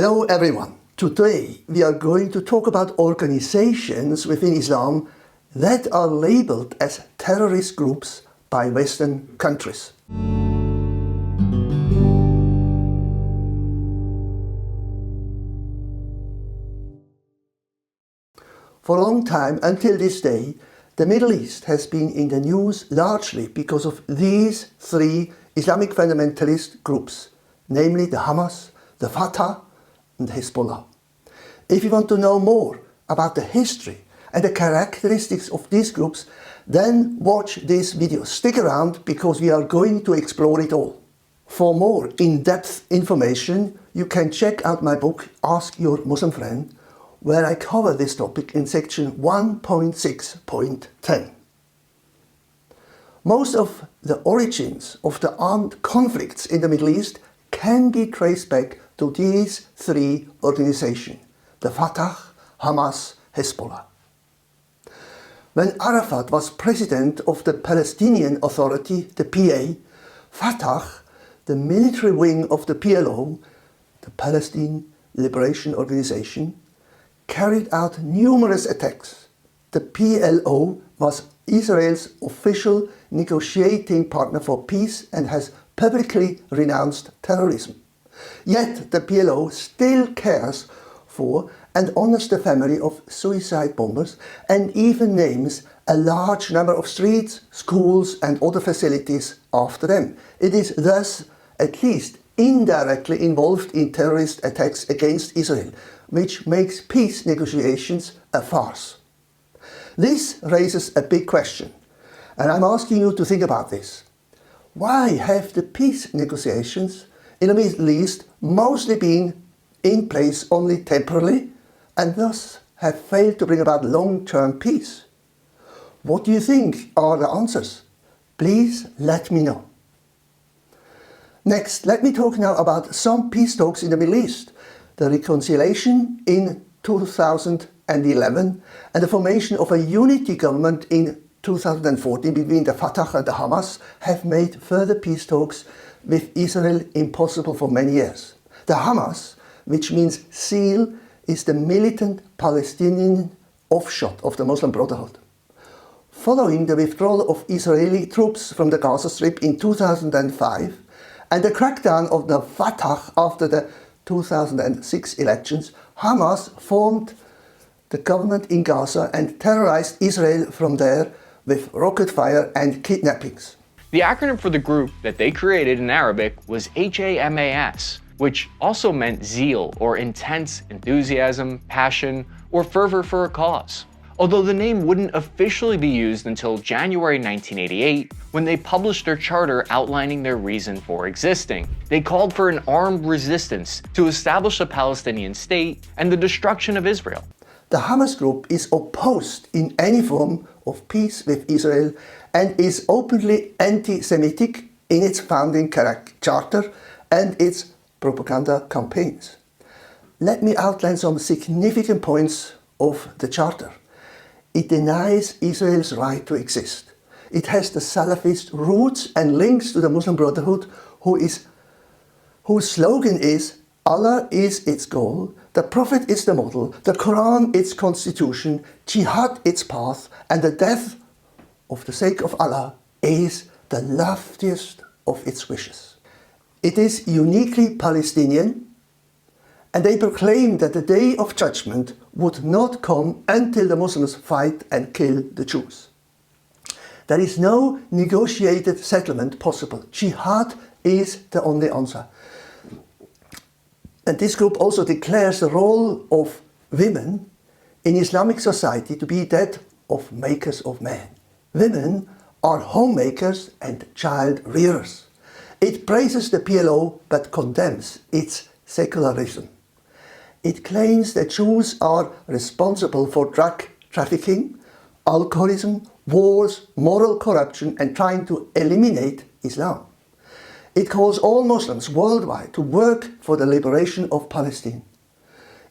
Hello everyone. Today we are going to talk about organizations within Islam that are labeled as terrorist groups by Western countries. For a long time, until this day, the Middle East has been in the news largely because of these three Islamic fundamentalist groups, namely the Hamas, the Fatah and Hezbollah. If you want to know more about the history and the characteristics of these groups, then watch this video. Stick around because we are going to explore it all. For more in-depth information, you can check out my book, Ask Your Muslim Friend, where I cover this topic in section 1.6.10. Most of the origins of the armed conflicts in the Middle East can be traced back to these three organizations, the Fatah, Hamas, Hezbollah. When Arafat was president of the Palestinian Authority, the PA, Fatah, the military wing of the PLO, the Palestine Liberation Organization, carried out numerous attacks. The PLO was Israel's official negotiating partner for peace and has publicly renounced terrorism. Yet the PLO still cares for and honors the family of suicide bombers and even names a large number of streets, schools and other facilities after them. It is thus at least indirectly involved in terrorist attacks against Israel, which makes peace negotiations a farce. This raises a big question, and I'm asking you to think about this. Why have the peace negotiations in the Middle East mostly been in place only temporarily and thus have failed to bring about long-term peace? What do you think are the answers? Please let me know. Next, let me talk now about some peace talks in the Middle East. The reconciliation in 2011 and the formation of a unity government in 2014 between the Fatah and the Hamas have made further peace talks with Israel impossible for many years. The Hamas, which means seal, is the militant Palestinian offshoot of the Muslim Brotherhood. Following the withdrawal of Israeli troops from the Gaza Strip in 2005 and the crackdown of the Fatah after the 2006 elections, Hamas formed the government in Gaza and terrorized Israel from there with rocket fire and kidnappings. The acronym for the group that they created in Arabic was HAMAS, which also meant zeal or intense enthusiasm, passion, or fervor for a cause. Although the name wouldn't officially be used until January 1988, when they published their charter outlining their reason for existing. They called for an armed resistance to establish a Palestinian state and the destruction of Israel. The Hamas group is opposed in any form of peace with Israel and is openly anti-Semitic in its founding charter and its propaganda campaigns. Let me outline some significant points of the charter. It denies Israel's right to exist. It has the Salafist roots and links to the Muslim Brotherhood, whose slogan is Allah is its goal, the Prophet is the model, the Quran its constitution, Jihad its path, and the death of the sake of Allah is the loftiest of its wishes. It is uniquely Palestinian, and they proclaim that the day of judgment would not come until the Muslims fight and kill the Jews. There is no negotiated settlement possible. Jihad is the only answer. And this group also declares the role of women in Islamic society to be that of makers of men. Women are homemakers and child rearers. It praises the PLO but condemns its secularism. It claims that Jews are responsible for drug trafficking, alcoholism, wars, moral corruption, and trying to eliminate Islam. It calls all Muslims worldwide to work for the liberation of Palestine.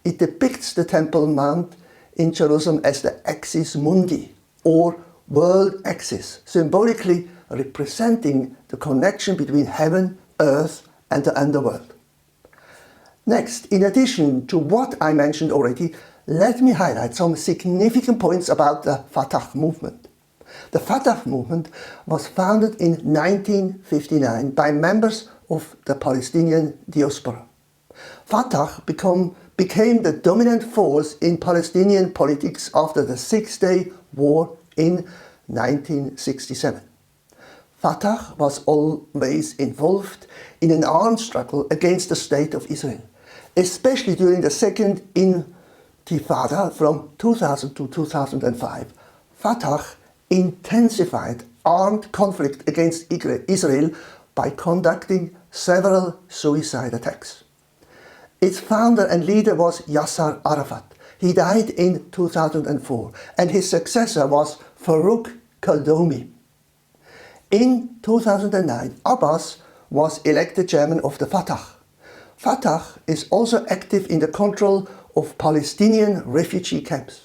It depicts the Temple Mount in Jerusalem as the axis mundi, or world axis, symbolically representing the connection between heaven, earth, and the underworld. Next, in addition to what I mentioned already, let me highlight some significant points about the Fatah movement. The Fatah movement was founded in 1959 by members of the Palestinian diaspora. Fatah became the dominant force in Palestinian politics after the Six-Day War in 1967. Fatah was always involved in an armed struggle against the State of Israel, especially during the Second Intifada from 2000 to 2005. Fatah intensified armed conflict against Israel by conducting several suicide attacks. Its founder and leader was Yasser Arafat. He died in 2004, and his successor was Farouk Kaddoumi. In 2009, Abbas was elected chairman of the Fatah. Fatah is also active in the control of Palestinian refugee camps.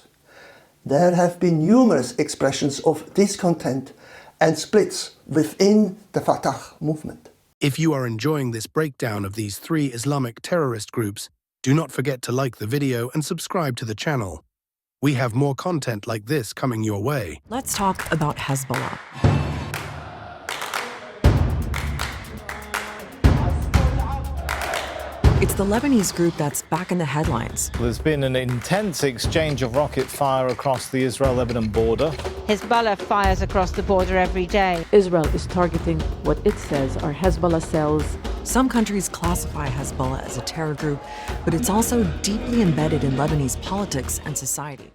There have been numerous expressions of discontent and splits within the Fatah movement. If you are enjoying this breakdown of these three Islamic terrorist groups, do not forget to like the video and subscribe to the channel. We have more content like this coming your way. Let's talk about Hezbollah. It's the Lebanese group that's back in the headlines. There's been an intense exchange of rocket fire across the Israel-Lebanon border. Hezbollah fires across the border every day. Israel is targeting what it says are Hezbollah cells. Some countries classify Hezbollah as a terror group, but it's also deeply embedded in Lebanese politics and society.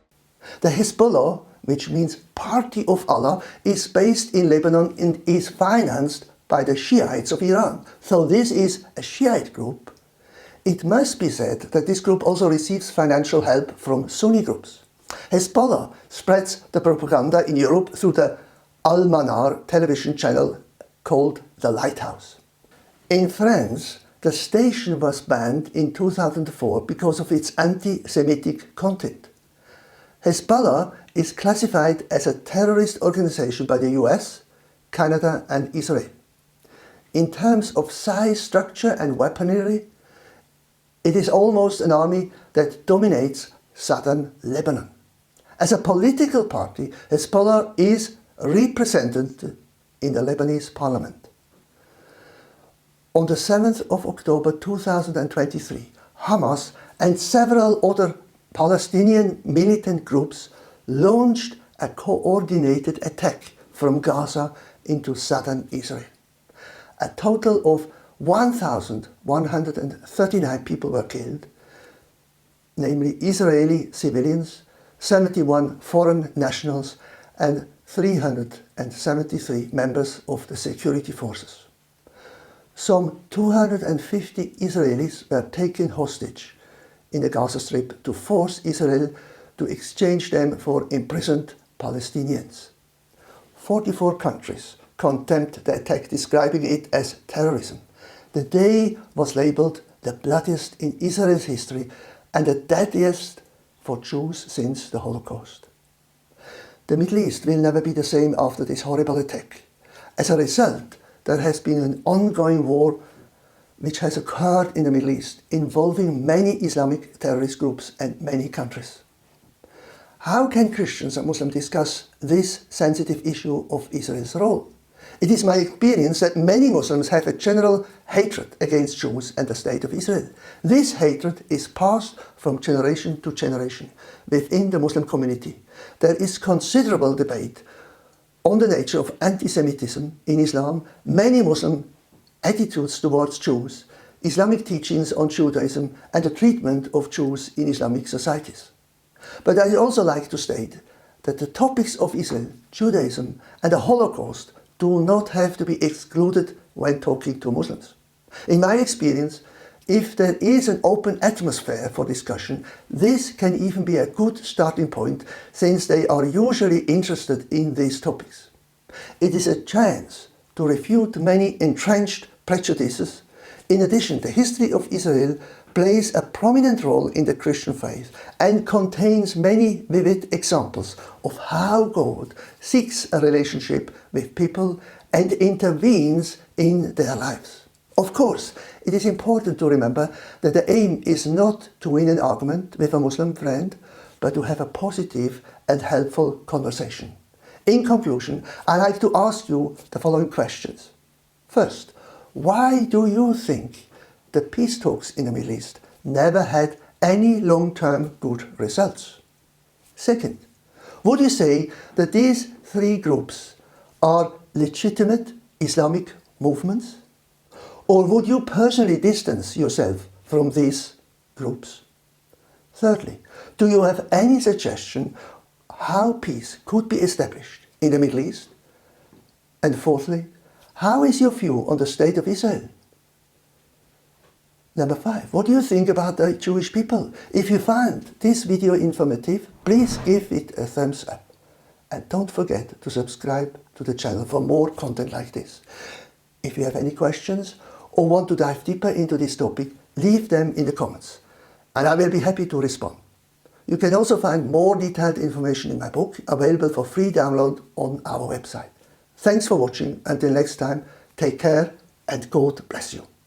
The Hezbollah, which means Party of Allah, is based in Lebanon and is financed by the Shiites of Iran. So this is a Shiite group. It must be said that this group also receives financial help from Sunni groups. Hezbollah spreads the propaganda in Europe through the Al-Manar television channel called The Lighthouse. In France, the station was banned in 2004 because of its anti-Semitic content. Hezbollah is classified as a terrorist organization by the US, Canada and Israel. In terms of size, structure and weaponry, it is almost an army that dominates southern Lebanon. As a political party, Hezbollah is represented in the Lebanese parliament. On the 7th of October 2023, Hamas and several other Palestinian militant groups launched a coordinated attack from Gaza into southern Israel. A total of 1,139 people were killed, namely Israeli civilians, 71 foreign nationals and 373 members of the security forces. Some 250 Israelis were taken hostage in the Gaza Strip to force Israel to exchange them for imprisoned Palestinians. 44 countries condemned the attack, describing it as terrorism. The day was labeled the bloodiest in Israel's history and the deadliest for Jews since the Holocaust. The Middle East will never be the same after this horrible attack. As a result, there has been an ongoing war which has occurred in the Middle East, involving many Islamic terrorist groups and many countries. How can Christians and Muslims discuss this sensitive issue of Israel's role? It is my experience that many Muslims have a general hatred against Jews and the State of Israel. This hatred is passed from generation to generation within the Muslim community. There is considerable debate on the nature of anti-Semitism in Islam, many Muslim attitudes towards Jews, Islamic teachings on Judaism and the treatment of Jews in Islamic societies. But I also like to state that the topics of Israel, Judaism and the Holocaust do not have to be excluded when talking to Muslims. In my experience, if there is an open atmosphere for discussion, this can even be a good starting point, since they are usually interested in these topics. It is a chance to refute many entrenched prejudices. In addition, the history of Israel plays a prominent role in the Christian faith and contains many vivid examples of how God seeks a relationship with people and intervenes in their lives. Of course, it is important to remember that the aim is not to win an argument with a Muslim friend, but to have a positive and helpful conversation. In conclusion, I'd like to ask you the following questions. First, why do you think the peace talks in the Middle East never had any long-term good results? Second, would you say that these three groups are legitimate Islamic movements? Or would you personally distance yourself from these groups? Thirdly, do you have any suggestion how peace could be established in the Middle East? And fourthly, how is your view on the state of Israel? Number 5, what do you think about the Jewish people? If you found this video informative, please give it a thumbs up. And don't forget to subscribe to the channel for more content like this. If you have any questions or want to dive deeper into this topic, leave them in the comments and I will be happy to respond. You can also find more detailed information in my book, available for free download on our website. Thanks for watching. Until next time, take care and God bless you.